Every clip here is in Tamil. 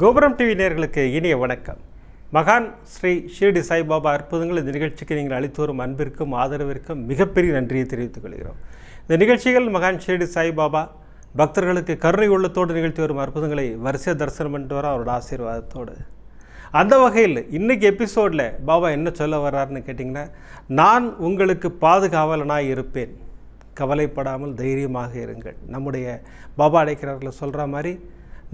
கோபுரம் டிவி நேயர்களுக்கு இனிய வணக்கம். மகான் ஸ்ரீ ஷிரடி சாய்பாபா அற்புதங்கள் இந்த நிகழ்ச்சிக்கு நீங்கள் அளித்து வரும் அன்பிற்கும் ஆதரவிற்கும் மிகப்பெரிய நன்றியை தெரிவித்துக் கொள்கிறோம். இந்த நிகழ்ச்சிகள் மகான் ஷிரடி சாய்பாபா பக்தர்களுக்கு கருணை உள்ளத்தோடு நிகழ்த்தி வரும் அற்புதங்களை வரிசை தரிசனம் பண்ணிட்டு வர அவரோட ஆசீர்வாதத்தோடு. அந்த வகையில் இன்றைக்கி எபிசோடில் பாபா என்ன சொல்ல வர்றாருன்னு கேட்டிங்கன்னா, நான் உங்களுக்கு பாதுகாவலனாக இருப்பேன், கவலைப்படாமல் தைரியமாக இருங்கள். நம்முடைய பாபா அடைக்கிறார்கள் சொல்கிற மாதிரி,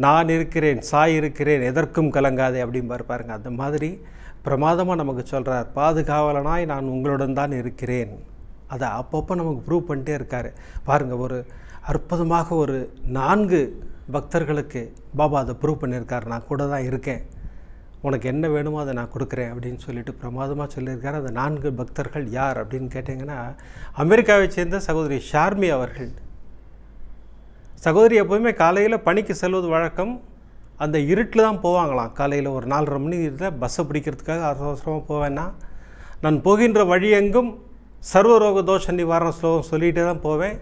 நான் இருக்கிறேன், சாய் இருக்கிறேன், எதற்கும் கலங்காதே அப்படின்னு பாருங்க. அந்த மாதிரி பிரமாதமாக நமக்கு சொல்கிறார், பாதுகாவலனாய் நான் உங்களுடன் தான் இருக்கிறேன். அதை அப்பப்போ நமக்கு ப்ரூவ் பண்ணிட்டே இருக்கார் பாருங்கள். ஒரு அற்புதமாக ஒரு 4 பக்தர்களுக்கு பாபா அதை ப்ரூவ் பண்ணியிருக்கார். நான் கூட தான் இருக்கேன், உனக்கு என்ன வேணுமோ அதை நான் கொடுக்குறேன் அப்படின்னு சொல்லிட்டு பிரமாதமாக சொல்லியிருக்காரு. அந்த 4 பக்தர்கள் யார் அப்படின்னு கேட்டிங்கன்னா, அமெரிக்காவை சேர்ந்த சகோதரி ஷார்மி அவர்கள். சகோதரி எப்போதுமே காலையில் பணிக்கு செல்வது வழக்கம். அந்த இருட்டில் தான் போவாங்களாம். காலையில் ஒரு 4:30 மணி பஸ்ஸை பிடிக்கிறதுக்காக அவசரமாக போவேன்னா, நான் போகின்ற வழியெங்கும் சர்வரோக தோஷ நிவாரண ஸ்லோகம் சொல்லிகிட்டே தான் போவேன்.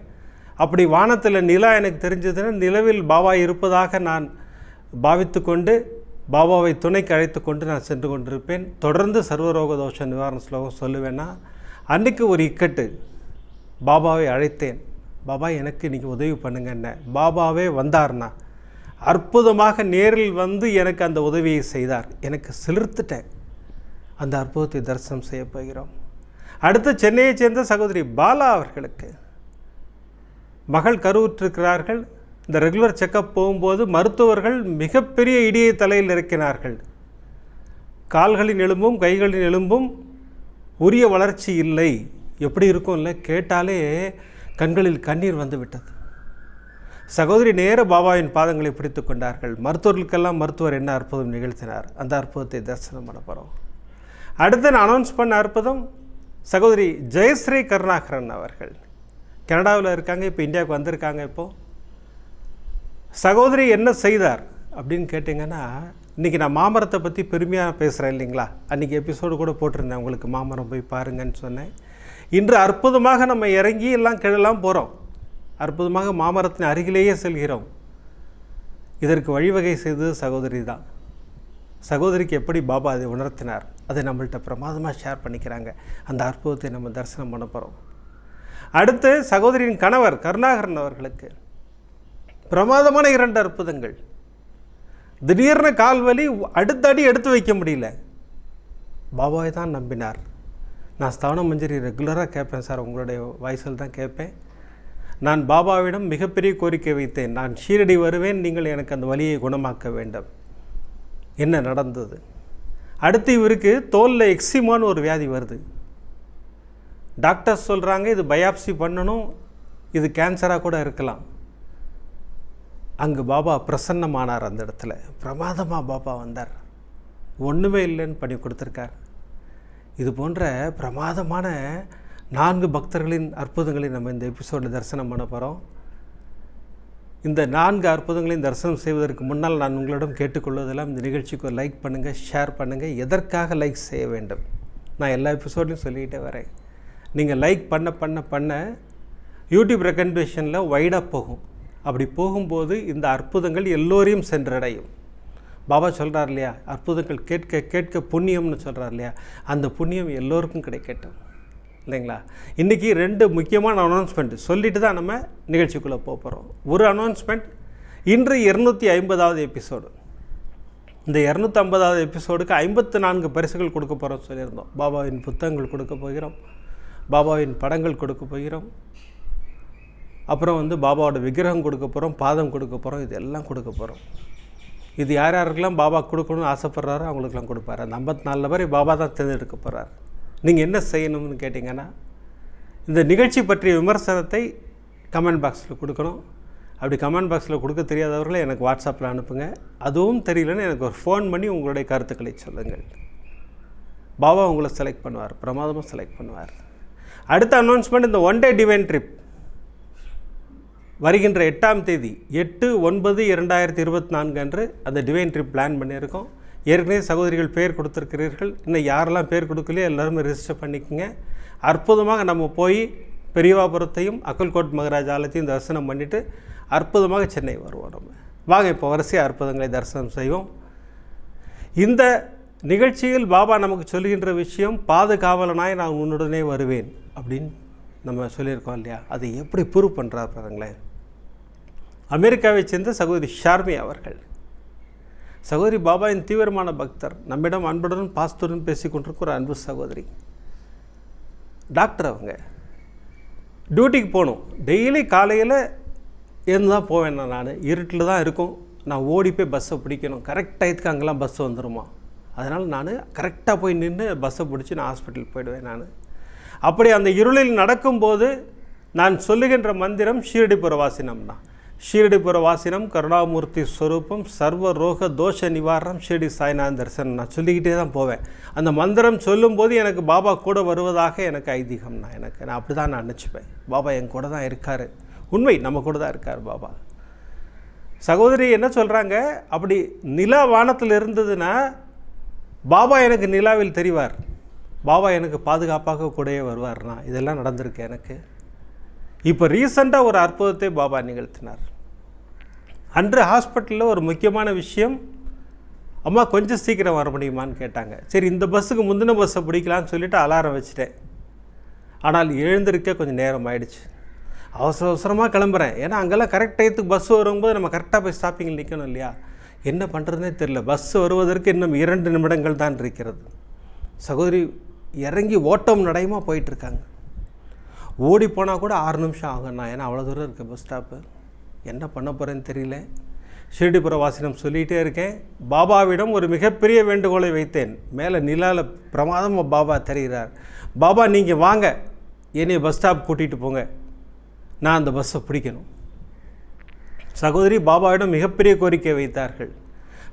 அப்படி வானத்தில் நிலா எனக்கு தெரிஞ்சதுன்னா, நிலவில் பாபா இருப்பதாக நான் பாவித்து கொண்டு பாபாவை துணைக்கு அழைத்து கொண்டு நான் சென்று கொண்டிருப்பேன். தொடர்ந்து சர்வரோக தோஷ நிவாரண ஸ்லோகம் சொல்லுவேன்னா, அன்றைக்கு ஒரு இக்கட்டு, பாபாவை அழைத்தேன், பாபா எனக்கு இன்றைக்கி உதவி பண்ணுங்கன்னு. பாபாவே வந்தார்னா அற்புதமாக நேரில் வந்து எனக்கு அந்த உதவியை செய்தார். எனக்கு சிலிர்த்துட்டேன். அந்த அற்புதத்தை தரிசனம் செய்ய போகிறோம். அடுத்து சென்னையை சேர்ந்த சகோதரி பாலா அவர்களுக்கு மகள் கருவுற்றிருக்கிறார்கள். இந்த ரெகுலர் செக்கப் போகும்போது மருத்துவர்கள் மிகப்பெரிய இடியை தலையில் இறக்கினார்கள். கால்களின் எலும்பும் கைகளின் எலும்பும் உரிய வளர்ச்சி இல்லை. எப்படி இருக்கும் இல்லை, கேட்டாலே கண்களில் கண்ணீர் வந்து விட்டது. சகோதரி நேர பாபாவின் பாதங்களை பிடித்து கொண்டார்கள். மருத்துவர்களுக்கெல்லாம் மருத்துவர் என்ன அற்புதம் நிகழ்த்தினார், அந்த அற்புதத்தை தரிசனம் பண்ண போகிறோம். அடுத்து நான் அனௌன்ஸ் பண்ண அற்புதம் சகோதரி ஜெயஸ்ரீ கருணாகரன் அவர்கள். கனடாவில் இருக்காங்க, இப்போ இந்தியாவுக்கு வந்திருக்காங்க. இப்போது சகோதரி என்ன செய்தார் அப்படின்னு கேட்டிங்கன்னா, இன்றைக்கி நான் மாமரத்தை பற்றி பெருமையாக பேசுகிறேன் இல்லைங்களா. அன்றைக்கி எபிசோடு கூட போட்டிருந்தேன் உங்களுக்கு, மாமரம் போய் பாருங்கன்னு சொன்னேன். இன்று அற்புதமாக நம்ம இறங்கி எல்லாம் கீழெல்லாம் போகிறோம். அற்புதமாக மாமரத்தின் அருகிலேயே செல்கிறோம். இதற்கு வழிவகை செய்தது சகோதரி தான். சகோதரிக்கு எப்படி பாபா அதை உணர்த்தினார், அதை நம்மள்கிட்ட பிரமாதமாக ஷேர் பண்ணிக்கிறாங்க. அந்த அற்புதத்தை நம்ம தரிசனம் பண்ண போகிறோம். அடுத்து சகோதரியின் கணவர் கருணாகரன் அவர்களுக்கு பிரமாதமான 2 அற்புதங்கள். திடீர்னு கால்வலி, அடுத்த அடி எடுத்து வைக்க முடியல. பாபாவை தான் நம்பினார். நான் ஸ்தான மஞ்சரி ரெகுலராக கேட்பேன் சார், உங்களுடைய வாய்ஸில் தான் கேட்பேன். நான் பாபாவிடம் மிகப்பெரிய கோரிக்கை வைத்தேன், நான் ஷீரடி வருவேன், நீங்கள் எனக்கு அந்த வலியை குணமாக்க வேண்டும். என்ன நடந்தது? அடுத்து இவருக்கு தோலில் எக்ஸிமான்னு ஒரு வியாதி வருது. டாக்டர்ஸ் சொல்கிறாங்க இது பயாப்சி பண்ணணும், இது கேன்சராக கூட இருக்கலாம். அங்கு பாபா பிரசன்னமானார். அந்த இடத்துல பிரமாதமாக பாபா வந்தார். ஒன்றுமே இல்லைன்னு பண்ணி கொடுத்துருக்கார். இது போன்ற பிரமாதமான 4 பக்தர்களின் அற்புதங்களை நம்ம இந்த எபிசோடில் தரிசனம் பண்ண போகிறோம். இந்த 4 அற்புதங்களையும் தரிசனம் செய்வதற்கு முன்னால் நான் உங்களிடம் கேட்டுக்கொள்வதெல்லாம், இந்த நிகழ்ச்சிக்கு ஒரு லைக் பண்ணுங்கள், ஷேர் பண்ணுங்கள். எதற்காக லைக் செய்ய வேண்டும், நான் எல்லா எபிசோட்லையும் சொல்லிக்கிட்டே வரேன். நீங்கள் லைக் பண்ண பண்ண பண்ண யூடியூப் ரெக்கமெண்டேஷனில் வைடாக போகும். அப்படி போகும்போது இந்த அற்புதங்கள் எல்லோரையும் சென்றடையும். பாபா சொல்கிறார் இல்லையா, அற்புதங்கள் கேட்க கேட்க புண்ணியம்னு சொல்கிறார் இல்லையா, அந்த புண்ணியம் எல்லோருக்கும் கிடைக்கட்டும் இல்லைங்களா. இன்றைக்கி 2 முக்கியமான அனௌன்ஸ்மெண்ட் சொல்லிட்டு தான் நம்ம நிகழ்ச்சிக்குள்ளே போகிறோம். ஒரு அனௌன்ஸ்மெண்ட், இன்று 250வது எபிசோடு. இந்த 250வது எபிசோடுக்கு 54 பரிசுகள் கொடுக்க போகிறோம் சொல்லியிருந்தோம். பாபாவின் புத்தகங்கள் கொடுக்க போகிறோம், பாபாவின் படங்கள் கொடுக்க போகிறோம், அப்புறம் பாபாவோட விக்கிரகம் கொடுக்க போகிறோம், பாதம் கொடுக்க போகிறோம், இதெல்லாம் கொடுக்க போகிறோம். இது யார் யாருக்கெல்லாம் பாபா கொடுக்கணும்னு ஆசைப்பட்றாரோ அவங்களுக்கெல்லாம் கொடுப்பார். அந்த 54 பேர் பாபா தான் தேர்ந்தெடுக்க போகிறார். நீங்கள் என்ன செய்யணும்னு கேட்டிங்கன்னா, இந்த நிகழ்ச்சி பற்றிய விமர்சனத்தை கமெண்ட் பாக்ஸில் கொடுக்கணும். அப்படி கமெண்ட் பாக்ஸில் கொடுக்க தெரியாதவர்களை எனக்கு வாட்ஸ்அப்பில் அனுப்புங்க. அதுவும் தெரியலன்னு எனக்கு ஒரு ஃபோன் பண்ணி உங்களுடைய கருத்துக்களை சொல்லுங்கள். பாபா உங்களை செலக்ட் பண்ணுவார், பிரமாதமாக செலக்ட் பண்ணுவார். அடுத்த அனௌன்ஸ்மெண்ட், இந்த 1 டே டிவைன் ட்ரிப் வருகின்ற 8ஆம் தேதி 8/9/2024 அன்று அந்த டிவைன் ட்ரிப் பிளான் பண்ணியிருக்கோம். ஏற்கனவே சகோதரிகள் பேர் கொடுத்துருக்கிறீர்கள். இன்னும் யாரெல்லாம் பேர் கொடுக்கலையோ எல்லாருமே ரிஜிஸ்டர் பண்ணிக்கோங்க. அற்புதமாக நம்ம போய் பெரியவாபுரத்தையும் அக்கல்கோட் மகராஜ் ஆலயத்தையும் தரிசனம் பண்ணிவிட்டு அற்புதமாக சென்னை வருவோம். நம்ம வாங்க இப்போ வரிசையாக அற்புதங்களை தரிசனம் செய்வோம். இந்த நிகழ்ச்சியில் பாபா நமக்கு சொல்கின்ற விஷயம், பாதுகாவலனாய் நான் உன்னுடனே வருவேன் அப்படின்னு நம்ம சொல்லியிருக்கோம் இல்லையா? அதை எப்படி ப்ரூவ் பண்ணுறார் பாருங்களேன். அமெரிக்காவை சேர்ந்த சகோதரி ஷார்மி அவர்கள், சகோதரி பாபாவின் தீவிரமான பக்தர், நம்மிடம் அன்புடன் பாஸ்துடன் பேசி கொண்டிருக்க ஒரு அன்பு சகோதரி. டாக்டர் அவங்க டியூட்டிக்கு போகணும். டெய்லி காலையில் இருந்து தான் போவேன். நான் இருட்டில் தான் இருக்கும். நான் ஓடி போய் பஸ்ஸை பிடிக்கணும். கரெக்ட் டயத்துக்கு அங்கெல்லாம் பஸ் வந்துடுமா. அதனால் நான் கரெக்டாக போய் நின்று பஸ்ஸை பிடிச்சி நான் ஹாஸ்பிட்டலுக்கு போயிடுவேன். நான் அப்படி அந்த இருளில் நடக்கும்போது நான் சொல்லுகின்ற மந்திரம் ஷீரடிபுர வாசினம்னா, ஷீரடிபுர வாசினம் கருணாமூர்த்தி ஸ்வரூபம் சர்வ ரோக தோஷ நிவாரணம் ஷீரடி சாய்நாதன் தரிசனம். நான் சொல்லிக்கிட்டே தான் போவேன். அந்த மந்திரம் சொல்லும்போது எனக்கு பாபா கூட வருவதாக எனக்கு ஐதீகம்னா, நான் அப்படி தான் நான் நினச்சிப்பேன். பாபா என் கூட தான் இருக்கார். உண்மை, நம்ம கூட தான் இருக்கார் பாபா. சகோதரி என்ன சொல்கிறாங்க, அப்படி நிலா வானத்தில் இருந்ததுன்னா பாபா எனக்கு நிலாவில் தெரிவார், பாபா எனக்கு பாதுகாப்பாக கூடயே வருவார்னா. இதெல்லாம் நடந்திருக்கு எனக்கு. இப்போ ரீசண்டாக ஒரு அற்புதத்தை பாபா நிகழ்த்தினார். அன்று ஹாஸ்பிட்டலில் ஒரு முக்கியமான விஷயம், அம்மா கொஞ்சம் சீக்கிரம் வர முடியுமான்னு கேட்டாங்க. சரி, இந்த பஸ்ஸுக்கு முந்தின பஸ்ஸை பிடிக்கலான்னு சொல்லிவிட்டு அலாரம் வச்சுட்டேன். ஆனால் எழுந்திருக்க கொஞ்சம் நேரம் ஆயிடுச்சு. அவசர அவசரமாக கிளம்புறேன். ஏன்னா அங்கெல்லாம் கரெக்ட் டயத்துக்கு பஸ் வரும்போது நம்ம கரெக்டாக போய் ஸ்டாப்பிங்கில் நிற்கணும் இல்லையா? என்ன பண்ணுறதுனே தெரியல. பஸ் வருவதற்கு இன்னும் 2 நிமிடங்கள் தான் இருக்கிறது. சகோதரி இறங்கி ஓட்டம் நடையமாக போயிட்டுருக்காங்க. ஓடி போனால் கூட 6 நிமிஷம் ஆகும்ண்ணா. ஏன்னா அவ்வளோ தூரம் இருக்குது பஸ் ஸ்டாப்பு. என்ன பண்ண போகிறேன்னு தெரியல. ஷீரடிபுர வாசினம் சொல்லிகிட்டே இருக்கேன். பாபாவிடம் ஒரு மிகப்பெரிய வேண்டுகோளை வைத்தேன். மேலே நிலாவில் பிரமாதமாக பாபா தெரிகிறார். பாபா நீங்கள் வாங்க, என்னை பஸ் ஸ்டாப் கூட்டிகிட்டு போங்க, நான் அந்த பஸ்ஸை பிடிக்கணும். சகோதரி பாபாவிடம் மிகப்பெரிய கோரிக்கை வைத்தார்கள்.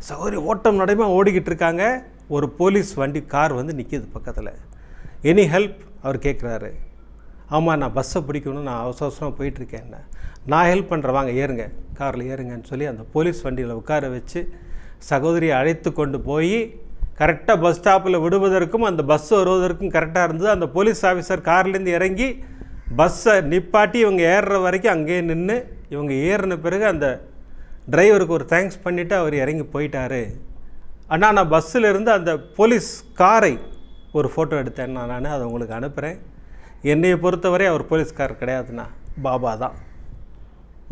சகோதரி ஓட்டம் நடைமாக ஓடிக்கிட்டு இருக்காங்க. ஒரு போலீஸ் வண்டி கார் வந்து நிற்கிது பக்கத்தில். எனி ஹெல்ப் அவர் கேட்குறாரு. ஆமாம், நான் பஸ்ஸை பிடிக்கணும், நான் அவசர அவசரமாக போயிட்டுருக்கேன், நான் ஹெல்ப் பண்ணுறேன், வாங்க ஏறுங்க, காரில் ஏறுங்கன்னு சொல்லி அந்த போலீஸ் வண்டியில் உட்கார வச்சு சகோதரியை அழைத்து கொண்டு போய் கரெக்டாக பஸ் ஸ்டாப்பில் விடுவதற்கும் அந்த பஸ் வருவதற்கும் கரெக்டாக இருந்தது. அந்த போலீஸ் ஆஃபீஸர் கார்லேருந்து இறங்கி பஸ்ஸை நிப்பாட்டி இவங்க ஏறுற வரைக்கும் அங்கேயே நின்று, இவங்க ஏறின பிறகு அந்த டிரைவருக்கு ஒரு தேங்க்ஸ் பண்ணிவிட்டு அவர் இறங்கி போயிட்டார். ஆனால் நான் பஸ்ஸில் இருந்து அந்த போலீஸ் காரை ஒரு ஃபோட்டோ எடுத்தேன். நான் அதை உங்களுக்கு அனுப்புகிறேன். என்னையை பொறுத்தவரை அவர் போலீஸ்கார் கிடையாதுண்ணா, பாபா தான்.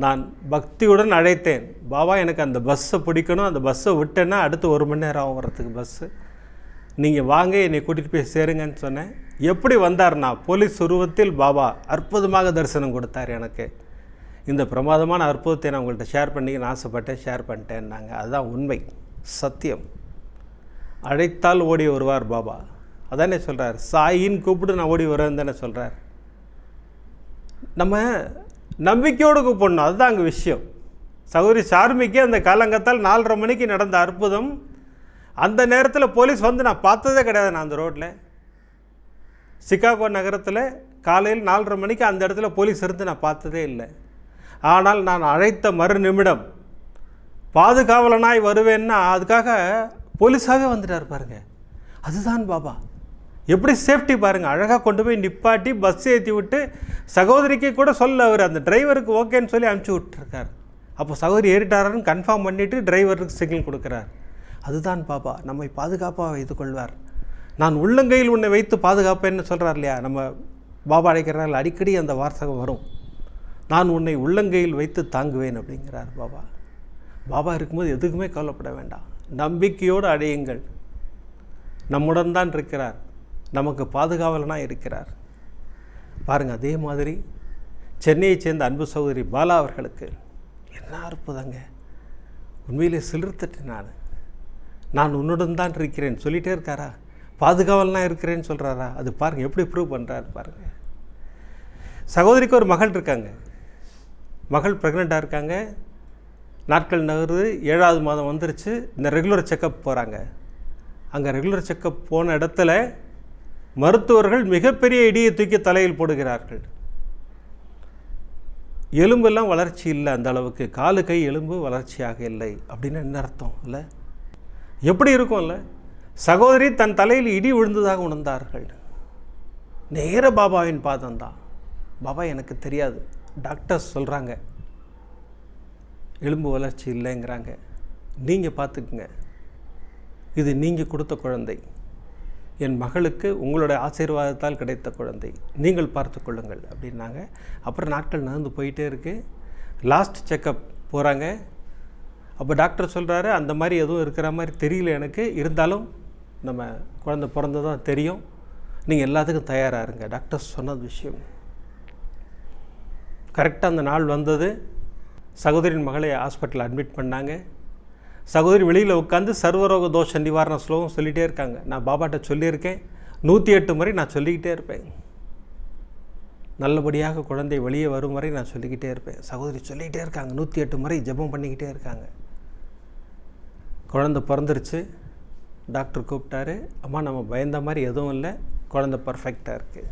நான் பக்தியுடன் அழைத்தேன், பாபா எனக்கு அந்த பஸ்ஸை பிடிக்கணும், அந்த பஸ்ஸை விட்டேன்னா அடுத்து 1 மணி நேரம் ஆகும் வரத்துக்கு பஸ்ஸு, நீங்கள் வாங்க என்னை கூட்டிகிட்டு போய் சேருங்கன்னு சொன்னேன். எப்படி வந்தார்னா, போலீஸ் உருவத்தில் பாபா அற்புதமாக தரிசனம் கொடுத்தார் எனக்கு. இந்த பிரமாதமான அற்புதத்தை நான் உங்கள்கிட்ட ஷேர் பண்ணிக்கன்னு ஆசைப்பட்டேன், ஷேர் பண்ணிட்டேன்னாங்க. அதுதான் உண்மை, சத்தியம். அழைத்தால் ஓடி வருவார் பாபா. அதானே சொல்கிறார், சாயின்னு கூப்பிட்டு நான் ஓடி வரேன்னு தானே சொல்கிறார். நம்ம நம்பிக்கையோடு கூப்பிடணும், அதுதான் அங்கே விஷயம். சகோதரி ஷார்மிக்கு அந்த காலங்கத்தால் 4:30 மணிக்கு நடந்த அற்புதம். அந்த நேரத்தில் போலீஸ் வந்து நான் பார்த்ததே கிடையாது. நான் அந்த ரோட்டில் சிகாகோ நகரத்தில் காலையில் 4:30 மணிக்கு அந்த இடத்துல போலீஸ் இருந்து நான் பார்த்ததே இல்லை. ஆனால் நான் அழைத்த மறு நிமிடம் பாதுகாவலனாய் வருவேன்னா அதுக்காக போலீஸாகவே வந்துட்டார் பாருங்கள். அதுதான் பாபா. எப்படி சேஃப்டி பாருங்கள். அழகாக கொண்டு போய் நிப்பாட்டி பஸ் ஏற்றி விட்டு சகோதரிக்கு கூட சொல்ல அவர் அந்த டிரைவருக்கு ஓகேன்னு சொல்லி அனுப்பிச்சி விட்டுருக்கார். அப்போ சகோதரி ஏறிட்டாரான்னு கன்ஃபார்ம் பண்ணிவிட்டு டிரைவருக்கு சிக்னல் கொடுக்குறார். அதுதான் பாபா நம்மை பாதுகாப்பாக வைத்து கொள்வார். நான் உள்ளங்கையில் உன்னை வைத்து பாதுகாப்பேன்னு சொல்கிறார் இல்லையா, நம்ம பாபா அழைக்கிறார்கள். அடிக்கடி அந்த வார்த்தகம் வரும், நான் உன்னை உள்ளங்கையில் வைத்து தாங்குவேன் அப்படிங்கிறார் பாபா. பாபா இருக்கும்போது எதுக்குமே கவலைப்பட வேண்டாம், நம்பிக்கையோடு அடையுங்கள். நம்முடன் தான் இருக்கிறார், நமக்கு பாதுகாவலனாக இருக்கிறார். பாருங்கள், அதே மாதிரி சென்னையை சேர்ந்த அன்பு சகோதரி பாலா அவர்களுக்கு என்ன அற்புதங்க. உண்மையிலே சிலிர்த்துட்டு நான் உன்னுடன் தான் இருக்கிறேன் சொல்லிகிட்டே இருக்காரா, பாதுகாவலனாக இருக்கிறேன்னு சொல்கிறாரா. அது பாருங்கள் எப்படி ப்ரூவ் பண்ணுறாரு பாருங்கள். சகோதரிக்கு ஒரு மகள் இருக்காங்க, மகள் ப்ரெக்னெண்ட்டாக இருக்காங்க. நாட்கள் நகருது, 7வது மாதம் வந்துருச்சு. இந்த ரெகுலர் செக்கப் போகிறாங்க. அங்கே ரெகுலர் செக்கப் போன இடத்துல மருத்துவர்கள் மிகப்பெரிய இடியை தூக்கி தலையில் போடுகிறார்கள். எலும்பெல்லாம் வளர்ச்சி இல்லை, அந்த அளவுக்கு காலு கை எலும்பு வளர்ச்சியாக இல்லை அப்படின்னு என்ன அர்த்தம் இல்லை? எப்படி இருக்கும் இல்லை? சகோதரி தன் தலையில் இடி விழுந்ததாக உணர்ந்தார்கள். நேர பாபாவின் பாதம்தான். பாபா எனக்கு தெரியாது, டாக்டர்ஸ் சொல்கிறாங்க எலும்பு வளர்ச்சி இல்லைங்கிறாங்க, நீங்கள் பார்த்துக்குங்க. இது நீங்கள் கொடுத்த குழந்தை, என் மகளுக்கு உங்களுடைய ஆசீர்வாதத்தால் கிடைத்த குழந்தை, நீங்கள் பார்த்து கொள்ளுங்கள் அப்படின்னாங்க. அப்புறம் நாட்கள் நடந்து போயிட்டே இருக்குது. லாஸ்ட் செக்கப் போகிறாங்க. அப்போ டாக்டர் சொல்கிறாரு, அந்த மாதிரி எதுவும் இருக்கிற மாதிரி தெரியல எனக்கு, இருந்தாலும் நம்ம குழந்தை பிறந்ததான் தெரியும், நீங்கள் எல்லாத்துக்கும் தயாராக இருங்க. டாக்டர் சொன்னது விஷயம் கரெக்டாக அந்த நாள் வந்தது. சகோதரின் மகளை ஹாஸ்பிட்டலில் அட்மிட் பண்ணாங்க. சகோதரி வெளியில் உட்காந்து சர்வரோக தோஷ நிவாரண ஸ்லோகம் சொல்லிகிட்டே இருக்காங்க. நான் பாபாட்ட சொல்லியிருக்கேன், 108 முறை நான் சொல்லிக்கிட்டே இருப்பேன். நல்லபடியாக குழந்தை வெளியே வரும் வரை நான் சொல்லிக்கிட்டே இருப்பேன். சகோதரி சொல்லிக்கிட்டே இருக்காங்க, 108 முறை ஜெபம் பண்ணிக்கிட்டே இருக்காங்க. குழந்தை பிறந்துருச்சு. டாக்டர் கூப்பிட்டாரு, அம்மா நம்ம பயந்த மாதிரி எதுவும் இல்லை, குழந்தை பர்ஃபெக்டாக இருக்குது.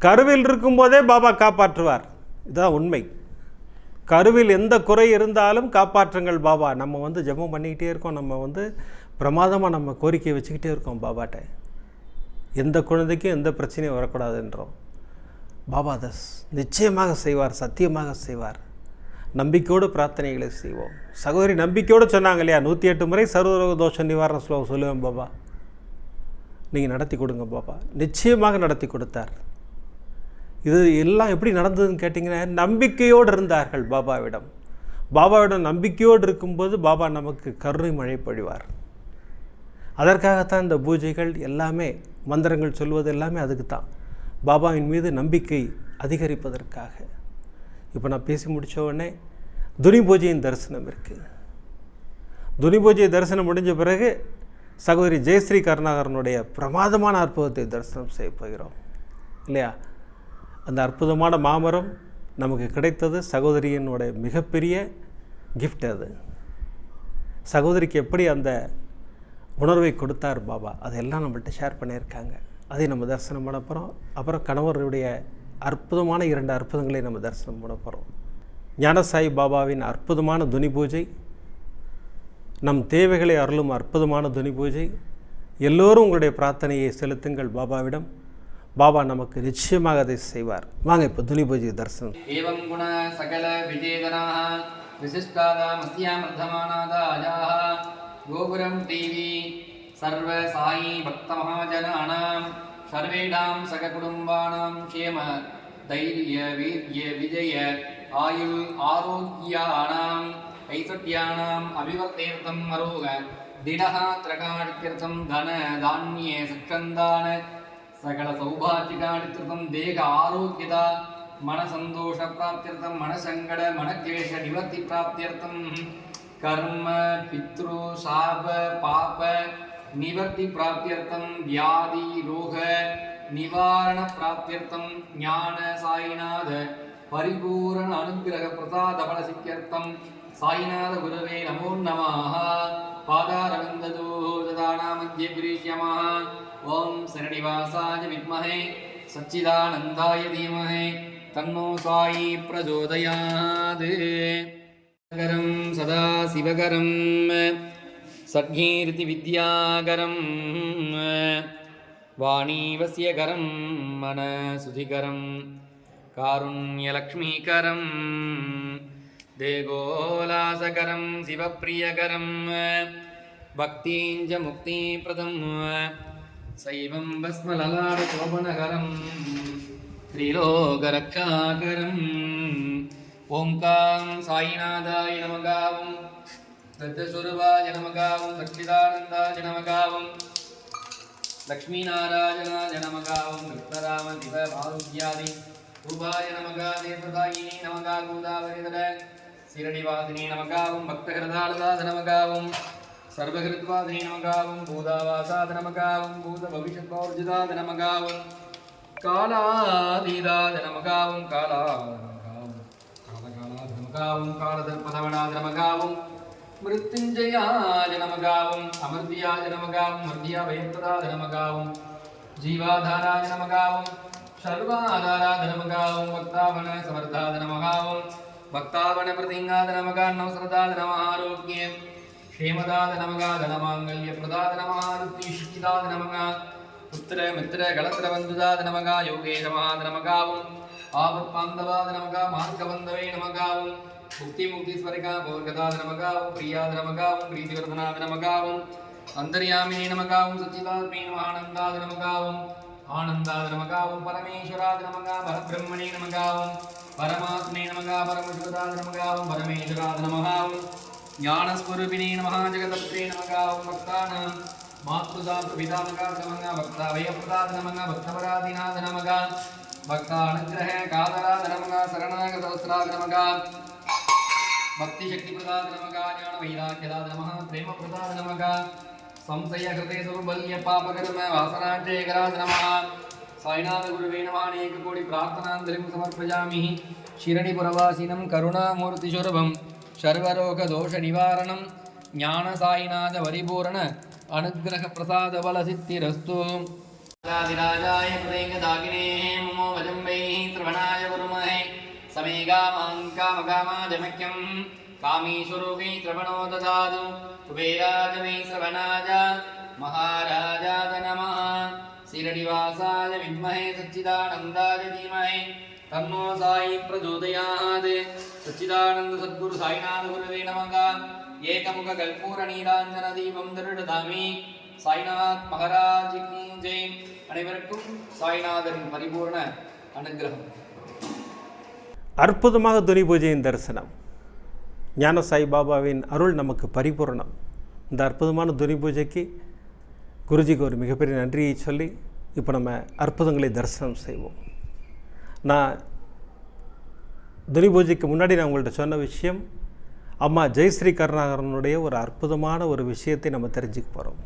கருவில் இருக்கும்போதே பாபா காப்பாற்றுவார், இதுதான் உண்மை. கருவில் எந்த குறை இருந்தாலும் காப்பாற்றுங்கள் பாபா. நம்ம ஜெபம் பண்ணிக்கிட்டே இருக்கோம், நம்ம பிரமாதமாக நம்ம கோரிக்கையை வச்சுக்கிட்டே இருக்கோம் பாபாட்ட. எந்த குழந்தைக்கும் எந்த பிரச்சனையும் வரக்கூடாதுன்றோம். பாபா அதை நிச்சயமாக செய்வார், சத்தியமாக செய்வார். நம்பிக்கையோடு பிரார்த்தனைகளை செய்வோம். சகோதரி நம்பிக்கையோடு சொன்னாங்க இல்லையா, 108 முறை சர்வரோக தோஷ நிவாரண ஸ்லோகம் சொல்லுவேன் பாபா, நீங்கள் நடத்தி கொடுங்க பாபா. நிச்சயமாக நடத்தி கொடுத்தார். இது எல்லாம் எப்படி நடந்ததுன்னு கேட்டிங்கன்னா, நம்பிக்கையோடு இருந்தார்கள் பாபாவிடம். பாபாவிடம் நம்பிக்கையோடு இருக்கும்போது பாபா நமக்கு கருணை மழை பொழிவார். அதற்காகத்தான் இந்த பூஜைகள் எல்லாமே, மந்திரங்கள் சொல்வது எல்லாமே அதுக்கு தான், பாபாவின் மீது நம்பிக்கை அதிகரிப்பதற்காக. இப்போ நான் பேசி முடித்த உடனே துனி பூஜையின் தரிசனம் இருக்குது. துனி பூஜை தரிசனம் முடிஞ்ச பிறகு சகோதரி ஜெயஸ்ரீ கருணாகரனுடைய பிரமாதமான அற்புதத்தை தரிசனம் செய்ய போகிறோம் இல்லையா. அந்த அற்புதமான மாமரம் நமக்கு கிடைத்தது சகோதரியினுடைய மிகப்பெரிய கிஃப்ட். அது சகோதரிக்கு எப்படி அந்த உணர்வை கொடுத்தார் பாபா, அதையெல்லாம் நம்மள்கிட்ட ஷேர் பண்ணியிருக்காங்க. அதை நம்ம தரிசனம் பண்ண போகிறோம். அப்புறம் கணவருடைய அற்புதமான 2 அற்புதங்களை நம்ம தரிசனம் பண்ண போகிறோம். ஞானசாயி பாபாவின் அற்புதமான துனி பூஜை, நம் தேவைகளை அருளும் அற்புதமான துனி பூஜை. எல்லோரும் உங்களுடைய பிரார்த்தனையை செலுத்துங்கள் பாபாவிடம். பாபா நமக்கு நிச்சயமாக அதை செய்வார். வாங்க இப்போ துனி பூஜை தரிசனம். ஏவம் குண சகல விஜேதனாः விசிஷ்டாதாமஸ்யாமர்த்தமானாதாயாः கோபுரம் டிவி சர்வ சாயி பக்த மகாஜனானாம் சர்வேடாம் சககுடும்பானாம் க்ஷேம தைரிய வீர்ய விஜய ஆயுள் ஆரோக்கியானாம் ஐஸ்வர்யானாம் அபிவர்த்தேர்த்தம் அரோக திடஹ த்ரகாணித்யர்த்தம் தன தான்யே சக்ஷந்தான சகல சௌபாகியகாணித்யர்த்தம் தேக ஆரோக்கியதா மனசந்தோஷ பிராப்தியர்த்தம் மனசங்கட மனக்லேஷ நிவர்த்தி பிராப்தியர்த்தம் கர்ம பித்ரு சாப பாப நிவர்த்தி பிராப்தியர்த்தம் வியாதி ரோக நிவாரண பிராப்தியர்த்தம் ஞான சாயிநாத பரிபூரண அனுகிரக பிரசாத பலசித்யர்த்தம் சாயிநாத குரவே நமோ நமः. பாதாரவிந்ததோ ததானா மத்யே கிரீஷ்யமः. ஓம் சரணிவாசாய வித்மஹே சச்சிதானந்தாய தீமஹே தன்னோ சாயி பிரச்சோதயாத். கரம் சதா சிவகரம் சத்கீர்த்தி வித்யாகரம் வாணீவஸ்யகரம் மனசுதிகரம் காருண்யலக்ஷ்மீகரம் தேகோலாசகரம் சிவப்பிரியகரம் பக்தீஞ்ச முக்திப்ரதம் சைவம் பஸ்மலலாடசோபனகரம் திரிலோகரக்ஷாகரம். ஓம்காம் சாயிநாதாய நமகாவும் தத்தஸ்வரூபாய நமகாவும் சச்சிதானந்தாய நமகாவும் லக்ஷ்மீநாராயணாய நமகாவும் கிருஷ்ணராம சிவ ஆரோக்கியாதி ரூபாய நமகா தேவதாயினி நமகா கோதாவரிதர சிரடிவாசினி நமகாவும் பக்தகிருதாலதாத நமகாவும் சர்வகிருத்வாதினி நமகாவும் பூதாவாசாத நமகாவும் பூத பவிஷ்யத்வார்ஜிதாத நமகாவும் காலாதீதாத நமகாவும் காலாதனமகாவும் காலகாலாதனமகாவும் காலதர்ப்பதவனாத நமகாவும் மிருத்யுஞ்சயாய நமகாவும் அமர்த்தியாய நமகாவும் மர்த்தியா பயப்பதாத நமகாவும் ஜீவாதாராய நமகாவும் சர்வாதாராத நமகாவும் பக்தாவன சமர்த்தாத நமகாவும் பக்தாவன பிரதிங்காத நமகா நவசரதாத நம ஆரோக்கியம் க்ஷேமதாத நமகா தனமாங்கல்ய பிரதாத நமஹாருத்திஷ்டிதாத நமகா புத்திர மித்திர கலத்திர பந்துதாத நமகா யோகேஷ மகாத நமகாவும் ஆபத் பாந்தவாத நமகா மார்க்கபந்தவே நமகாவும் முக்தி முக்தி ஸ்வரிகா போர்கதாத நமகாவும் பிரியாத நமகாவும் பிரீதிவர்தனாத நமகாவும் अंतर्यामिने नमगावं सच्चिदात्मे नमः आनन्दाय नमगावं आनन्दाय नमगावं परमेश्वराय नमगा परब्रह्मणे नमगावं परमात्मे नमगा परमशिवाय नमगावं परमेश्वराय नमः ज्ञानस्वरूपिणे नमः जगदत्रे नमगावं भक्तानां मातृदा पितामगा नमगा भक्तावयप्रदाय नमगा भक्तपराधीनाथ नमगा भक्तानुग्रह कादराय नमगा शरणागत वस्त्राय नमगा भक्ति शक्ति प्रदाय नमगा ज्ञान वैराग्यदाय नमः प्रेम प्रदाय नमगा संशय हृदय दुर्बल्य पापकर्म वासनाक्षयकराय नमः साईनाथ गुरुवे नमः अनेक कोटि प्रार्थनांजलिं समर्पयामि शिरडिपुरवासिनं करुणामूर्तिशोरभं सर्वरोगदोष निवारणं ज्ञान साईनाथ परिपूर्ण अनुग्रह प्रसाद बल सिद्धिरस्तु राधिराजाय प्रदेकदागिने ममो वजम्बैः श्रवणाय गुरुमहे समेगामाङ्कामगामाजमख्यं कामीश्वरूपी श्रवणो ददातु कुबेराज वै श्रवणाय महाराजाय नमः शिरडिवासाय विद्महे सच्चिदानन्दाय धीमहि तन्नो साई प्रचोदयात् सच्चिदानन्द सद्गुरु साईनाथ गुरुवे नमः एकमुख कर्पूर नीराञ्जन दीपं दृढधामि साईनाथ महाराज की जय அனைவருக்கும் சாய்நாதரின் பரிபூர்ண அனுகிரகம். அற்புதமாக துணி பூஜையின் தரிசனம். ஞான சாய்பாபாவின் அருள் நமக்கு பரிபூர்ணம். இந்த அற்புதமான துணி பூஜைக்கு குருஜிக்கு ஒரு மிகப்பெரிய நன்றியை சொல்லி இப்போ நம்ம அற்புதங்களை தரிசனம் செய்வோம். நான் துணி பூஜைக்கு முன்னாடி நான் உங்கள்கிட்ட சொன்ன விஷயம், அம்மா ஜெயஸ்ரீ கருணாகரனுடைய ஒரு அற்புதமான ஒரு விஷயத்தை நம்ம தெரிஞ்சுக்க போகிறோம்.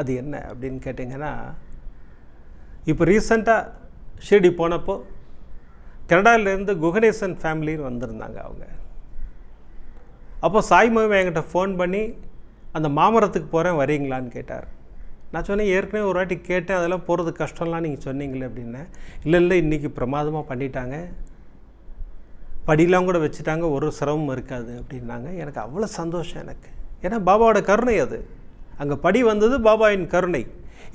அது என்ன அப்படின்னு கேட்டிங்கன்னா, இப்போ ரீசண்டாக ஷிரடி போனப்போ கனடாவிலேருந்து குகணேசன் ஃபேமிலின்னு வந்திருந்தாங்க அவங்க. அப்போ சாய் மாமா என்கிட்ட ஃபோன் பண்ணி அந்த மாமரத்துக்கு போகிறேன் வரீங்களான்னு கேட்டார். நான் சொன்னேன், ஏற்கனவே ஒரு வாட்டி கேட்டேன், அதெல்லாம் போகிறது கஷ்டம்லாம் நீங்கள் சொன்னீங்களே அப்படின்னேன். இல்லை இன்றைக்கி பிரமாதமாக பண்ணிட்டாங்க, படியெலாம் கூட வச்சுட்டாங்க, ஒரு சிரமம் இருக்காது அப்படின்னாங்க. எனக்கு அவ்வளோ சந்தோஷம் எனக்கு. ஏன்னா பாபாவோட கருணை அது. அங்கே படி வந்தது பாபாவின் கருணை.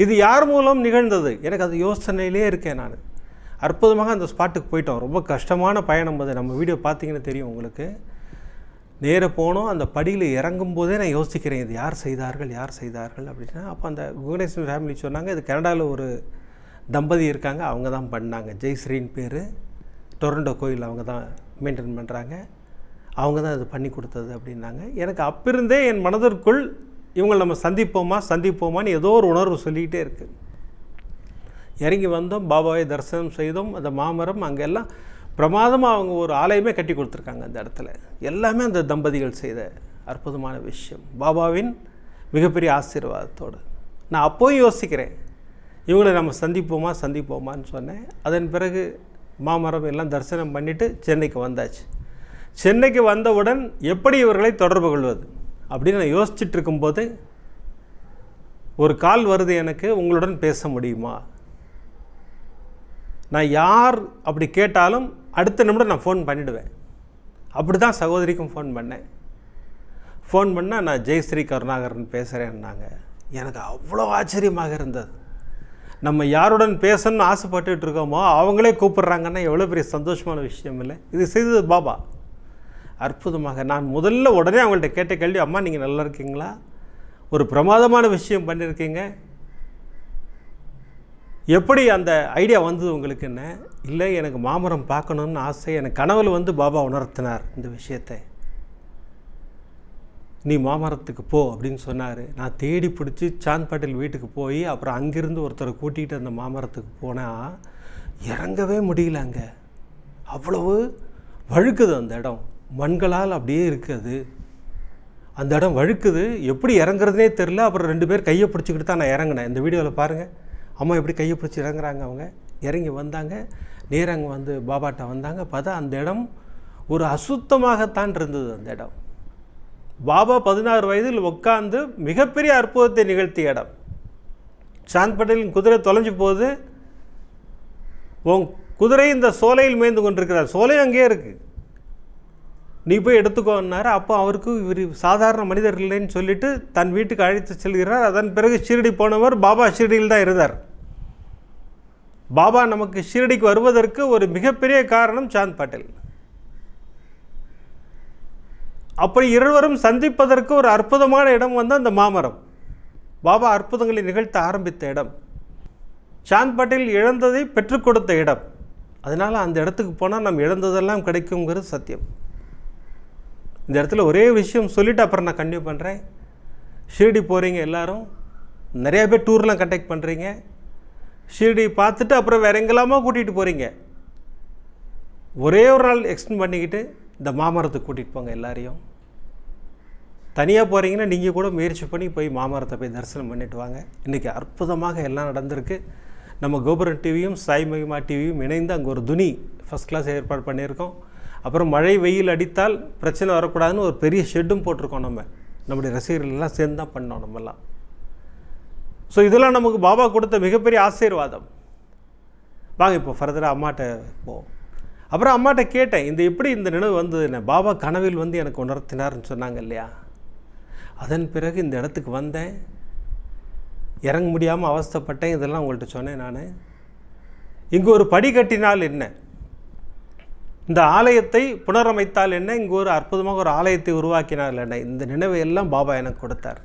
இது யார் மூலம் நிகழ்ந்தது எனக்கு அது யோசனையிலே இருக்கேன் நான். அற்புதமாக அந்த ஸ்பாட்டுக்கு போயிட்டோம். ரொம்ப கஷ்டமான பயணம் அது. நம்ம வீடியோ பார்த்தீங்கன்னு தெரியும் உங்களுக்கு. நேராக போனோம். அந்த படியில் இறங்கும் போதே நான் யோசிக்கிறேன், இது யார் செய்தார்கள் அப்படின்னா, அப்போ அந்த குகணேசன் ஃபேமிலி சொன்னாங்க, இது கனடாவில் ஒரு தம்பதி இருக்காங்க, அவங்க தான் பண்ணாங்க. ஜெய்ஸ்ரீன்னு பேர், டொரண்டோ கோயில் அவங்க தான் மெயின்டைன் பண்ணுறாங்க, அவங்க தான் இது பண்ணி கொடுத்தது அப்படின்னாங்க. எனக்கு அப்பிருந்தே என் மனதிற்குள் இவங்களை நம்ம சந்திப்போமான்னு ஏதோ ஒரு உணர்வு சொல்லிக்கிட்டே இருக்குது. இறங்கி வந்தோம், பாபாவை தரிசனம் செய்தோம். அந்த மாமரம் அங்கெல்லாம் பிரமாதமாக அவங்க ஒரு ஆலயமே கட்டி கொடுத்துருக்காங்க அந்த இடத்துல. எல்லாமே அந்த தம்பதிகள் செய்த அற்புதமான விஷயம், பாபாவின் மிகப்பெரிய ஆசீர்வாதத்தோடு. நான் அப்போயும் யோசிக்கிறேன், இவங்களை நம்ம சந்திப்போமான்னு சொன்னேன். அதன் பிறகு மாமரம் எல்லாம் தரிசனம் பண்ணிவிட்டு சென்னைக்கு வந்தாச்சு. சென்னைக்கு வந்தவுடன் எப்படி இவர்களை தொடர்பு கொள்வது அப்படின்னு நான் யோசிச்சுட்டு இருக்கும்போது ஒரு கால் வருது எனக்கு, உங்களுடன் பேச முடியுமா? நான் யார் அப்படி கேட்டாலும் அடுத்த நிமிடம் நான் ஃபோன் பண்ணிவிடுவேன். அப்படி தான் சகோதரிக்கும் ஃபோன் பண்ணேன். ஃபோன் பண்ணால் நான் ஜெயஸ்ரீ கருணாகரன் பேசுகிறேன்னாங்க. எனக்கு அவ்வளோ ஆச்சரியமாக இருந்தது. நம்ம யாருடன் பேசணும்னு ஆசைப்பட்டுட்டு இருக்கோமோ அவங்களே கூப்பிட்றாங்கன்னா எவ்வளோ பெரிய சந்தோஷமான விஷயம் இல்லை? இது செய்தது பாபா அற்புதமாக. நான் முதல்ல உடனே அவங்கள்ட்ட கேட்ட கேள்வி, அம்மா நீங்கள் நல்லா இருக்கீங்களா? ஒரு பிரமாதமான விஷயம் பண்ணியிருக்கீங்க, எப்படி அந்த ஐடியா வந்தது உங்களுக்கு? என்ன இல்லை, எனக்கு மாமரம் பார்க்கணுன்னு ஆசை, எனக்கு கனவுல வந்து பாபா உணர்த்தினார் இந்த விஷயத்தை, நீ மாமரத்துக்கு போ அப்படின்னு சொன்னார். நான் தேடி பிடிச்சி சாந்த் பாட்டில் வீட்டுக்கு போய் அப்புறம் அங்கேருந்து ஒருத்தரை கூட்டிகிட்டு அந்த மாமரத்துக்கு போனால் இறங்கவே முடியல. அங்கே அவ்வளவு வழுக்குது அந்த இடம், மண்களால் அப்படியே இருக்குது அந்த இடம், வழுக்குது. எப்படி இறங்குறதுனே தெரில. அப்புறம் 2 பேர் கையை பிடிச்சிக்கிட்டு தான் நான் இறங்கினேன். இந்த வீடியோவில் பாருங்கள், அம்மா எப்படி கையை பிடிச்சி இறங்குறாங்க. அவங்க இறங்கி வந்தாங்க, நேராக அங்கே வந்து பாபாட்ட வந்தாங்க. பார்த்தா அந்த இடம் ஒரு அசுத்தமாகத்தான் இருந்தது. அந்த இடம் பாபா 16 வயதில் உட்கார்ந்து மிகப்பெரிய அற்புதத்தை நிகழ்த்திய இடம். சாந்த் பட்டேலின் குதிரை தொலைஞ்சு போகுது, உன் குதிரை இந்த சோலையில் மேய்ந்து கொண்டிருக்கிறார், சோலை அங்கேயே இருக்குது, நீ போய் எடுத்துக்கோன்னாரு. அப்போ அவருக்கு இவர் சாதாரண மனிதர் இல்லைன்னு சொல்லிட்டு தன் வீட்டுக்கு அழைத்து செல்கிறார். அதன் பிறகு ஷிரடி போனவர் பாபா ஷிரடியில் தான் இருந்தார். பாபா நமக்கு ஷிரடிக்கு வருவதற்கு ஒரு மிகப்பெரிய காரணம் சாந்த் பட்டேல். அப்படி இருவரும் சந்திப்பதற்கு ஒரு அற்புதமான இடம் வந்து அந்த மாமரம். பாபா அற்புதங்களை நிகழ்த்த ஆரம்பித்த இடம், சாந்த் பட்டேல் இழந்ததை பெற்றுக் கொடுத்த இடம். அதனால் அந்த இடத்துக்கு போனால் நம்ம இழந்ததெல்லாம் கிடைக்குங்கிறது சத்தியம். இந்த இடத்துல ஒரே விஷயம் சொல்லிவிட்டு அப்புறம் நான் கன்டினியூ பண்ணுறேன். ஷீரடி போகிறீங்க எல்லோரும், நிறையா பேர் டூர்லாம் கண்டக்ட் பண்ணுறீங்க. ஷீரடி பார்த்துட்டு அப்புறம் வேறு எங்கெல்லாமோ கூட்டிகிட்டு போகிறீங்க. ஒரே ஒரு நாள் எக்ஸ்டெண்ட் பண்ணிக்கிட்டு இந்த மாமரத்துக்கு கூட்டிகிட்டு போங்க எல்லாரையும். தனியாக போகிறீங்கன்னா நீங்கள் கூட முயற்சி பண்ணி போய் மாமரத்தை போய் தரிசனம் பண்ணிட்டு வாங்க. இன்றைக்கி அற்புதமாக எல்லாம் நடந்திருக்கு. நம்ம கோபுரம் டிவியும் சாய் மகிமா டிவியும் இணைந்து அங்கே ஒரு துணி ஃபஸ்ட் கிளாஸ் ஏற்பாடு பண்ணியிருக்கோம். அப்புறம் மழை வெயில் அடித்தால் பிரச்சனை வரக்கூடாதுன்னு ஒரு பெரிய ஷெட்டும் போட்டிருக்கோம். நம்முடைய ரசிகர்கள் எல்லாம் சேர்ந்து தான் பண்ணோம் நம்மெல்லாம். ஸோ இதெல்லாம் நமக்கு பாபா கொடுத்த மிகப்பெரிய ஆசீர்வாதம். வாங்க இப்போ ஃபர்தராக அம்மாட்ட போவோம். அப்புறம் அம்மாட்ட கேட்டேன், எப்படி இந்த நினைவு வந்ததுன்னு. பாபா கனவில் வந்து எனக்கு உணர்த்தினார்னு சொன்னாங்க இல்லையா. அதன் பிறகு இந்த இடத்துக்கு வந்தேன், இறங்க முடியாமல் அவஸ்தைப்பட்டேன். இதெல்லாம் உங்கள்கிட்ட சொன்னேன் நான். இங்கே ஒரு படி கட்டினால் என்ன, இந்த ஆலயத்தை புனரமைத்தால் என்ன, இங்கே ஒரு அற்புதமாக ஒரு ஆலயத்தை உருவாக்கினால் என்ன, இந்த நினைவை எல்லாம் பாபா எனக்கு கொடுத்தார்.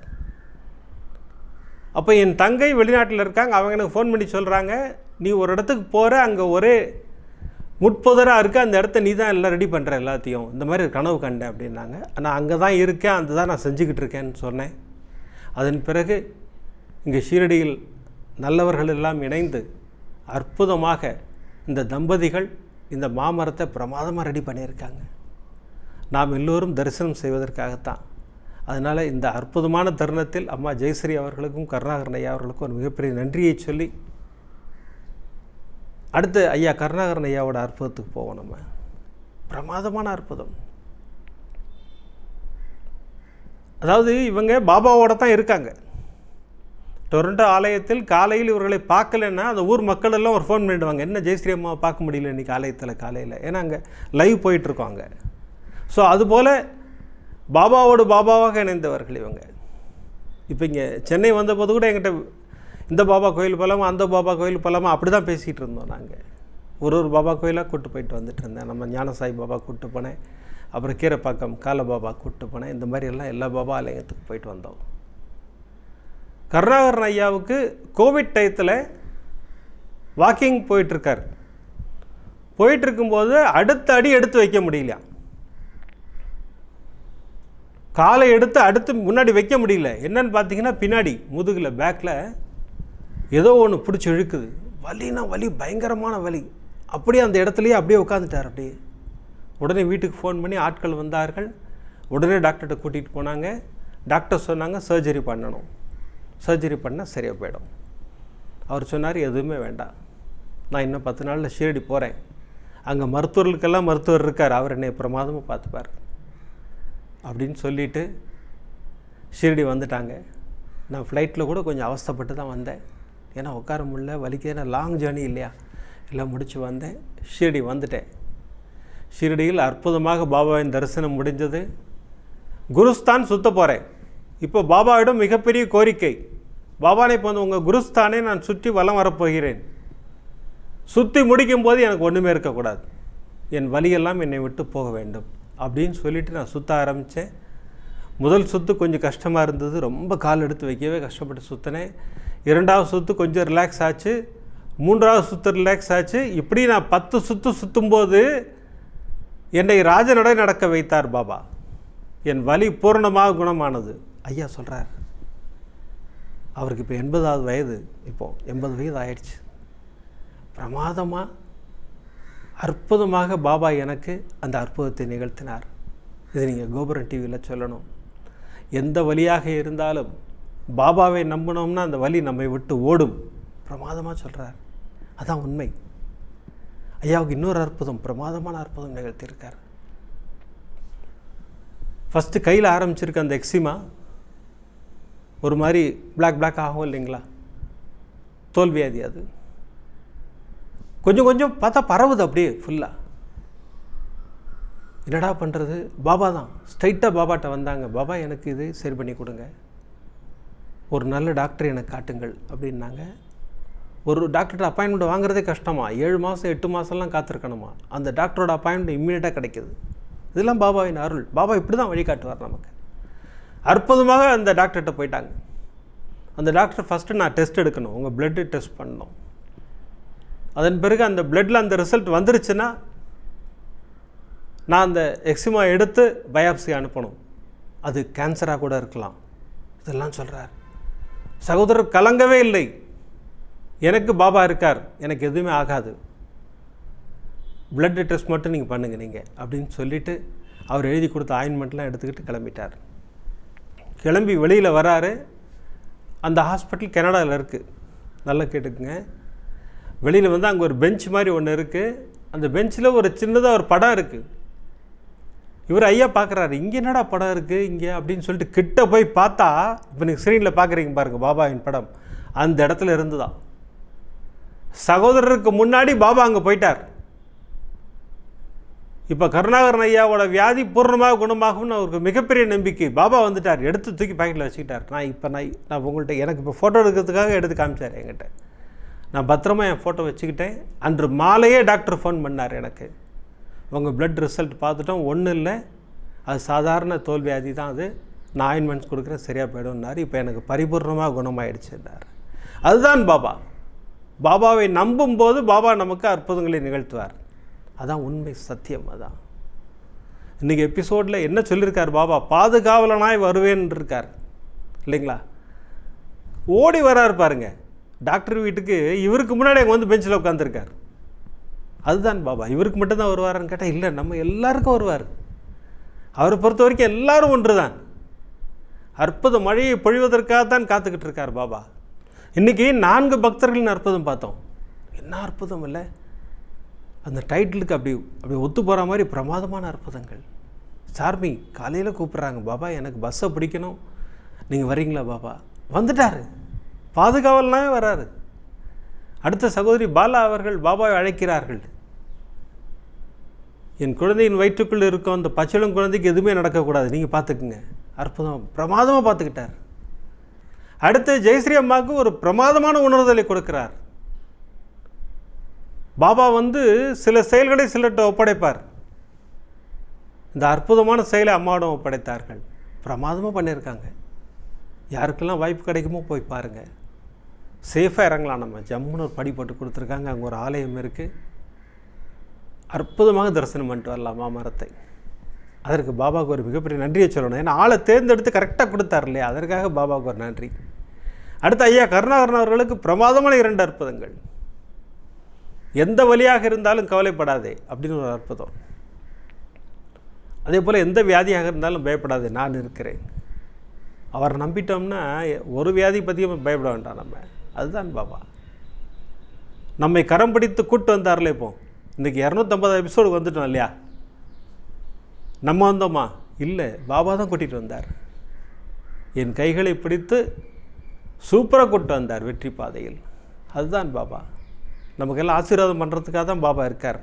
அப்போ என் தங்கை வெளிநாட்டில் இருக்காங்க. அவங்க எனக்கு ஃபோன் பண்ணி சொல்கிறாங்க, நீ ஒரு இடத்துக்கு போகிற, அங்கே ஒரே முட்புதராக இருக்குது, அந்த இடத்த நீ தான் எல்லாம் ரெடி பண்ணுற எல்லாத்தையும், இந்த மாதிரி கனவு கண்டேன் அப்படின்னாங்க. நான் அங்கே தான் இருக்கேன், அந்த தான் நான் செஞ்சுக்கிட்டு இருக்கேன்னு சொன்னேன். அதன் பிறகு இங்கே ஷீரடியில் நல்லவர்கள் எல்லாம் இணைந்து அற்புதமாக இந்த தம்பதிகள் இந்த மாமரத்தை பிரமாதமாக ரெடி பண்ணியிருக்காங்க. நாம் எல்லோரும் தரிசனம் செய்வதற்காகத்தான். அதனால் இந்த அற்புதமான தருணத்தில் அம்மா ஜெயஸ்ரீ அவர்களுக்கும் கருணாகரன் ஐயா அவர்களுக்கும் ஒரு மிகப்பெரிய நன்றியை சொல்லி அடுத்து ஐயா கருணாகரன் ஐயாவோட அற்புதத்துக்கு போவோம். நம்ம பிரமாதமான அற்புதம். அதாவது இவங்க பாபாவோட தான் இருக்காங்க. டொரண்டோ ஆலயத்தில் காலையில் இவர்களை பார்க்கலன்னா அந்த ஊர் மக்கள் எல்லாம் ஒரு ஃபோன் பண்ணிவிடுவாங்க, என்ன ஜெயஸ்ரீ அம்மாவை பார்க்க முடியல இன்றைக்கி ஆலயத்தில் காலையில், ஏன்னா அங்கே லைவ் போயிட்டுருக்கோங்க. ஸோ அதுபோல் பாபாவோடு பாபாவாக இணைந்தவர்கள் இவங்க. இப்போ இங்கே சென்னை வந்தபோது கூட என்கிட்ட இந்த பாபா கோயில் போகலாமா, அந்த பாபா கோயில் போகலாமா, அப்படி தான் பேசிகிட்டு இருந்தோம். நாங்கள் ஒரு பாபா கோயிலாக கூப்பிட்டு போயிட்டு வந்துட்டு இருந்தேன். நம்ம ஞானசாய் பாபா கூப்பிட்டு போனேன், அப்புறம் கீரைப்பாக்கம் கால பாபா கூப்பிட்டு போனேன். இந்த மாதிரி எல்லாம் எல்லா பாபா ஆலயத்துக்கு போயிட்டு வந்தோம். கருணாகரன் ஐயாவுக்கு கோவிட் டயத்தில் வாக்கிங் போயிட்டுருக்கார். போயிட்டுருக்கும்போது அடுத்த அடி எடுத்து வைக்க முடியலையா, காலை எடுத்து அடுத்து முன்னாடி வைக்க முடியல. என்னன்னு பார்த்தீங்கன்னா பின்னாடி முதுகில் பேக்கில் ஏதோ ஒன்று பிடிச்சி இழுக்குது. வலினா வலி, பயங்கரமான வலி. அப்படியே அந்த இடத்துலையே அப்படியே உட்காந்துட்டார். அப்படியே உடனே வீட்டுக்கு ஃபோன் பண்ணி ஆட்கள் வந்தார்கள். உடனே டாக்டர்கிட்ட கூட்டிகிட்டு போனாங்க. டாக்டர் சொன்னாங்க சர்ஜரி பண்ணணும், சர்ஜரி பண்ணால் சரியாக போயிடும். அவர் சொன்னார் எதுவுமே வேண்டாம், நான் இன்னும் 10 நாளில் ஷீரடி போகிறேன், அங்கே மருத்துவர்களுக்கெல்லாம் மருத்துவர் இருக்கார், அவர் என்னை பிரமாதமாக பார்த்துப்பார் அப்படின்னு சொல்லிவிட்டு ஷீரடி வந்துட்டாங்க. நான் ஃப்ளைட்டில் கூட கொஞ்சம் அவஸ்தைப்பட்டு தான் வந்தேன், ஏன்னா உட்கார முடியல, வலிக்கு, ஏன்னா லாங் ஜேர்னி இல்லையா. எல்லாம் முடித்து வந்தேன், ஷீரடி வந்துட்டேன். ஷீரடியில் அற்புதமாக பாபாவின் தரிசனம் முடிஞ்சது. குருஸ்தான் சுற்ற போகிறேன். இப்போ பாபாவிடம் மிகப்பெரிய கோரிக்கை, பாபானை இப்போ வந்து உங்கள் குருஸ்தானே நான் சுற்றி வலம் வரப்போகிறேன். சுற்றி முடிக்கும்போது எனக்கு ஒன்றுமே இருக்கக்கூடாது, என் வலியெல்லாம் என்னை விட்டு போக வேண்டும் அப்படின்னு சொல்லிவிட்டு நான் சுற்ற ஆரம்பித்தேன். முதல் சுற்று கொஞ்சம் கஷ்டமாக இருந்தது, ரொம்ப கால் எடுத்து வைக்கவே கஷ்டப்பட்டு சுற்றினேன். 2வது சுற்று கொஞ்சம் ரிலாக்ஸ் ஆச்சு, 3வது சுற்று ரிலாக்ஸ் ஆச்சு. இப்படி நான் 10 சுற்று சுற்றும்போது என்னை ராஜநடை நடக்க வைத்தார் பாபா. என் வலி பூரணமாக குணமானது. ஐயா சொல்கிறார், அவருக்கு இப்போ 80வது வயது, இப்போது 80 வயது ஆயிடுச்சு. பிரமாதமாக அற்புதமாக பாபா எனக்கு அந்த அற்புதத்தை நிகழ்த்தினார். இது நீங்கள் கோபுரம் டிவியில் சொல்லணும். எந்த வழியாக இருந்தாலும் பாபாவை நம்பினோம்னா அந்த வலி நம்மை விட்டு ஓடும். பிரமாதமாக சொல்கிறார், அதான் உண்மை. ஐயாவுக்கு இன்னொரு அற்புதம், பிரமாதமான அற்புதம் நிகழ்த்தியிருக்கார். ஃபஸ்ட்டு கையில் ஆரம்பிச்சிருக்க அந்த எக்ஸிமா ஒரு மாதிரி பிளாக் ஆகும் இல்லைங்களா, தோல்வியாதி. அது கொஞ்சம் கொஞ்சம் பார்த்தா பரவுது அப்படியே ஃபுல்லாக. என்னடா பண்ணுறது, பாபா தான் ஸ்ட்ரைட்டாக பாபாட்ட வந்தாங்க. பாபா எனக்கு இது சரி பண்ணி கொடுங்க, ஒரு நல்ல டாக்டர் எனக்கு காட்டுங்கள் அப்படின்னாங்க. ஒரு டாக்டர்கிட்ட அப்பாயின்மெண்ட் வாங்குறதே கஷ்டமா, 7 மாதம் 8 மாதம்லாம் காத்திருக்கணுமா. அந்த டாக்டரோட அப்பாயின்மெண்ட் இம்மீடியட்டாக கிடைக்கிது. இதெல்லாம் பாபாவின் அருள். பாபா இப்படி தான் வழிகாட்டுவார் நமக்கு. அற்புதமாக அந்த டாக்டர்கிட்ட போயிட்டாங்க. அந்த டாக்டர் ஃபஸ்ட்டு நான் டெஸ்ட் எடுக்கணும், உங்கள் பிளட்டு டெஸ்ட் பண்ணணும். அதன் பிறகு அந்த பிளட்டில் அந்த ரிசல்ட் வந்துருச்சுன்னா நான் அந்த எக்ஸிமா எடுத்து பயாப்சி அனுப்பணும். அது கேன்சராக கூட இருக்கலாம். இதெல்லாம் சொல்கிறார். சகோதரர் கலங்கவே இல்லை. எனக்கு பாபா இருக்கார், எனக்கு எதுவுமே ஆகாது, பிளட் டெஸ்ட் மட்டும் நீங்கள் பண்ணுங்கள் நீங்கள் அப்படின்னு சொல்லிவிட்டு அவர் எழுதி கொடுத்த ஆயின்மெண்ட்லாம் எடுத்துக்கிட்டு கிளம்பிட்டார். கிளம்பி வெளியில் வராரு. அந்த ஹாஸ்பிட்டல் கனடாவில் இருக்குது, நல்லா கேட்டுக்குங்க. வெளியில் வந்து அங்கே ஒரு பெஞ்ச் மாதிரி ஒன்று இருக்குது. அந்த பெஞ்சில் ஒரு சின்னதாக ஒரு படம் இருக்குது. இவர் ஐயா பார்க்குறாரு, இங்கே என்னடா படம் இருக்குது இங்கே அப்படின்னு சொல்லிட்டு கிட்ட போய் பார்த்தா, இப்போ நீங்கள் ஸ்க்ரீனில் பார்க்குறீங்க பாருங்கள் பாபாவின் படம், அந்த இடத்துல இருந்து தான். சகோதரருக்கு முன்னாடி பாபா அங்கே போயிட்டார். இப்போ கருணாகரன் ஐயாவோட வியாதி பூர்ணமாக குணமாகும்னு அவருக்கு மிகப்பெரிய நம்பிக்கை. பாபா வந்துட்டார், எடுத்து தூக்கி பாக்கெட்டில் வச்சுக்கிட்டார். நான் உங்கள்கிட்ட எனக்கு இப்போ ஃபோட்டோ எடுக்கிறதுக்காக எடுத்து காமிச்சார் என்கிட்ட. நான் பத்திரமா என் ஃபோட்டோ வச்சுக்கிட்டேன். அன்று மாலையே டாக்டர் ஃபோன் பண்ணார் எனக்கு, உங்கள் பிளட் ரிசல்ட் பார்த்துட்டோம், ஒன்றும் இல்லை, அது சாதாரண தோல் வியாதி தான், அது நான் ஆயின்மெண்ட்ஸ் கொடுக்குறேன், சரியாக போய்டும்னார். இப்போ எனக்கு பரிபூர்ணமாக குணமாயிடுச்சுன்னார். அதுதான் பாபா. பாபாவை நம்பும்போது பாபா நமக்கு அற்புதங்களை நிகழ்த்துவார். அதான் உண்மை, சத்தியம். அதான் இன்றைக்கி எபிசோடில் என்ன சொல்லியிருக்கார் பாபா, பாதுகாவலனாய் வருவேன் இருக்கார் இல்லைங்களா. ஓடி வரார் பாருங்க டாக்டர் வீட்டுக்கு. இவருக்கு முன்னாடி அங்கே வந்து பெஞ்சில் உட்காந்துருக்கார். அதுதான் பாபா. இவருக்கு மட்டும்தான் வருவார்னு கேட்டால் இல்லை, நம்ம எல்லாருக்கும் வருவார். அவரை பொறுத்த வரைக்கும் எல்லாரும் ஒன்று தான். அற்புத மழையை பொழிவதற்காகத்தான் காத்துக்கிட்டு இருக்கார் பாபா. இன்றைக்கி 4 பக்தர்களின் அற்புதம் பார்த்தோம். என்ன அற்புதம் இல்லை, அந்த டைட்டிலுக்கு அப்படி ஒத்து போகிற மாதிரி பிரமாதமான அற்புதங்கள். சார்மி காலையில் கூப்பிட்றாங்க, பாபா எனக்கு பஸ்ஸை பிடிக்கணும், நீங்கள் வரீங்களா பாபா? வந்துட்டார், பாதுகாவல்னாவே வராரு. அடுத்த சகோதரி பாலா அவர்கள் பாபாவை அழைக்கிறார்கள். என் குழந்தையின் வயிற்றுக்குள் இருக்கும் அந்த பச்சிளம் குழந்தைக்கு எதுவுமே நடக்கக்கூடாது, நீங்கள் பார்த்துக்குங்க. அற்புதம், பிரமாதமாக பார்த்துக்கிட்டார். அடுத்து ஜெயஸ்ரீ அம்மாவுக்கு ஒரு பிரமாதமான உணர்தலை கொடுக்கிறார். பாபா வந்து சில செயல்களை சிலர்கிட்ட ஒப்படைப்பார். இந்த அற்புதமான செயலை அம்மாவிடம் ஒப்படைத்தார்கள். பிரமாதமாக பண்ணியிருக்காங்க. யாருக்கெல்லாம் வாய்ப்பு கிடைக்குமோ போய் பாருங்கள். சேஃபாக இறங்கலாம். நம்ம ஜம்முன்னு ஒரு படி போட்டு கொடுத்துருக்காங்க. அங்கே ஒரு ஆலயம் இருக்குது. அற்புதமாக தரிசனம் பண்ணிட்டு வரலாம் மாமரத்தை. அதற்கு பாபாவுக்கு ஒரு மிகப்பெரிய நன்றியை சொல்லணும். ஏன்னா ஆளை தேர்ந்தெடுத்து கரெக்டாக கொடுத்தார் இல்லையா, அதற்காக பாபாவுக்கு ஒரு நன்றி. அடுத்து ஐயா கருணாகரன் அவர்களுக்கு பிரமாதமான 2 அற்புதங்கள். எந்த வழியாக இருந்தாலும் கவலைப்படாதே அப்படின்னு ஒரு அற்புதம். அதே போல் எந்த வியாதியாக இருந்தாலும் பயப்படாதே, நான் இருக்கிறேன். அவரை நம்பிட்டோம்னா ஒரு வியாதி பற்றியும் பயப்பட வேண்டாம் நம்ம. அதுதான் பாபா. நம்மை கரம் பிடித்து கூட்டு வந்தார்ல. இப்போ இன்றைக்கி 250 எபிசோடு வந்துட்டோம் இல்லையா. நம்ம வந்தோமா? இல்லை, பாபா தான் கூட்டிகிட்டு வந்தார். என் கைகளை பிடித்து சூப்பராக கூட்டு வந்தார் வெற்றி பாதையில். அதுதான் பாபா. நமக்கெல்லாம் ஆசீர்வாதம் பண்ணுறதுக்காக தான் பாபா இருக்கார்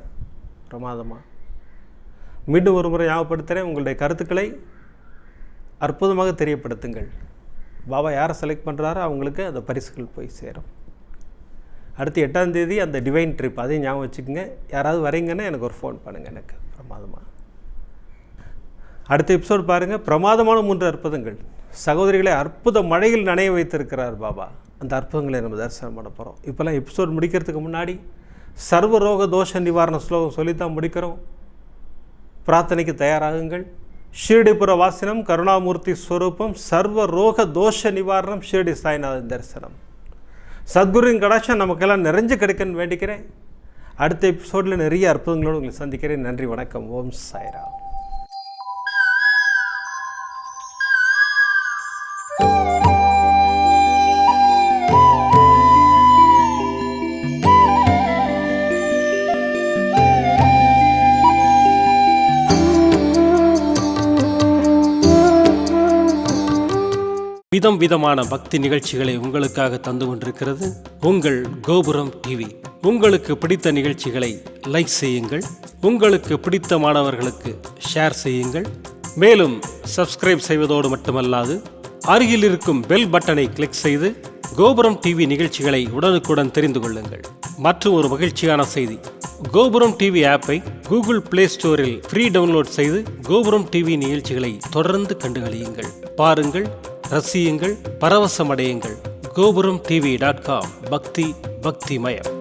பிரமாதமாக. மீண்டும் ஒரு முறை ஞாபகப்படுத்துகிறேன், உங்களுடைய கருத்துக்களை அற்புதமாக தெரியப்படுத்துங்கள். பாபா யாரை செலக்ட் பண்ணுறாரோ அவங்களுக்கு அந்த பரிசுகள் போய் சேரும். அடுத்து 8ஆம் தேதி அந்த டிவைன் ட்ரிப், அதையும் ஞாபகம் வச்சுக்கோங்க. யாராவது வரீங்கன்னா எனக்கு ஒரு ஃபோன் பண்ணுங்கள். எனக்கு பிரமாதமாக அடுத்த எபிசோடு பாருங்கள். பிரமாதமான 3 அற்புதங்கள். சகோதரிகளை அற்புத மழையில் நனைய வைத்திருக்கிறார் பாபா. அந்த அற்புதங்களை நம்ம தரிசனம் பண்ண போகிறோம். இப்போல்லாம் எபிசோடு முடிக்கிறதுக்கு முன்னாடி சர்வ ரோக தோஷ நிவாரண ஸ்லோகம் சொல்லித்தான் முடிக்கிறோம். பிரார்த்தனைக்கு தயாராகுங்கள். ஷீர்டிபுர வாசனம் கருணாமூர்த்தி ஸ்வரூபம் சர்வ ரோக தோஷ நிவாரணம் ஷீர்டி சாய்நாதன் தரிசனம். சத்குருவின் கடாட்சம் நமக்கெல்லாம் நிறைஞ்சு கிடைக்கணும்னு வேண்டிக்கிறேன். அடுத்த எபிசோடில் நிறைய அற்புதங்களோடு உங்களை சந்திக்கிறேன். நன்றி, வணக்கம். ஓம் சாய்ராம். விதம் விதமான பக்தி நிகழ்ச்சிகளை உங்களுக்காக தந்து கொண்டிருக்கிறது உங்கள் கோபுரம் டிவி. உங்களுக்கு பிடித்த நிகழ்ச்சிகளை லைக் செய்யுங்கள். உங்களுக்கு பிடித்த மாணவர்களுக்கு ஷேர் செய்யுங்கள். மேலும் சப்ஸ்கிரைப் செய்வதோடு மட்டுமல்லாது அருகில் இருக்கும் பெல் பட்டனை கிளிக் செய்து கோபுரம் டிவி நிகழ்ச்சிகளை உடனுக்குடன் தெரிந்து கொள்ளுங்கள். மற்றும் ஒரு மகிழ்ச்சியான செய்தி, கோபுரம் டிவி ஆப்பை கூகுள் பிளே ஸ்டோரில் ஃப்ரீ டவுன்லோட் செய்து கோபுரம் டிவி நிகழ்ச்சிகளை தொடர்ந்து கண்டுகளியுங்கள். பாருங்கள், ரசியுங்கள், பரவசமடையுங்கள். கோபுரம் டிவி.com பக்தி பக்திமயம்.